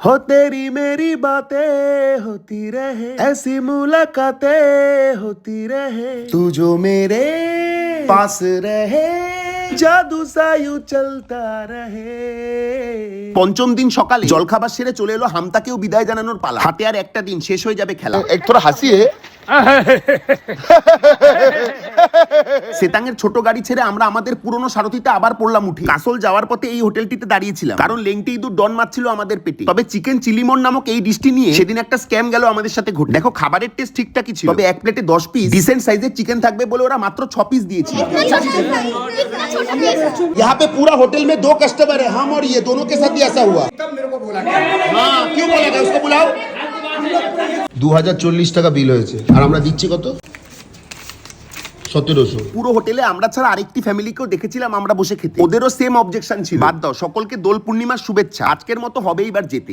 हो तेरी मेरी बातें होती रहे, ऐसी मुलाकातें होती रहे, तू जो मेरे पास रहे, জাদু সায়ু চলতা রহে। পঞ্চম দিন সকালে জলখাবার সেরে চলে এলো হামতাকেও বিদায় জানানোর পালা। হাতে আর একটা দিন, শেষ হয়ে যাবে খেলা। एक थोड़ा हंसी है। সেতাঙের ছোট গাড়ি ছেড়ে আমরা আমাদের পুরনো সারথিতে আবার পড়লাম উঠে। কাসল যাওয়ার পথে এই হোটেলটিতে দাঁড়িয়েছিলাম, কারণ লেংটি ইঁদুর ডন মারছিল আমাদের পেটে। তবে চিকেন চিলিমন নামক এই ডিশটি নিয়ে সেদিন একটা স্ক্যাম গেল আমাদের সাথে ঘটে। দেখো, খাবারের টেস্ট ঠিকঠাকই ছিল, তবে এক প্লেটে 10 পিস ডিসেন্ট সাইজের চিকেন থাকবে বলে ওরা মাত্র 6 পিস দিয়েছিল। यहाँ पे पूरा होटल में 2 कस्टमर है, हम और ये दोनों के साथ ही ऐसा हुआ। हाँ, क्यों बोला गया उसको बुलाओ। 2040 টাকা বিল হয়েছে আর আমরা দিচ্ছি কত? 1700। পুরো হোটেলে আমরা ছাড়া আরেকটি ফ্যামিলিকেও দেখেছিলাম আমরা বসে খেতে। ওদেরও সেম অবজেকশন ছিল। বাদ দাও, সকলকে দোল পূর্ণিমার শুভেচ্ছা। আজকের মতো হবে এবার যেতে।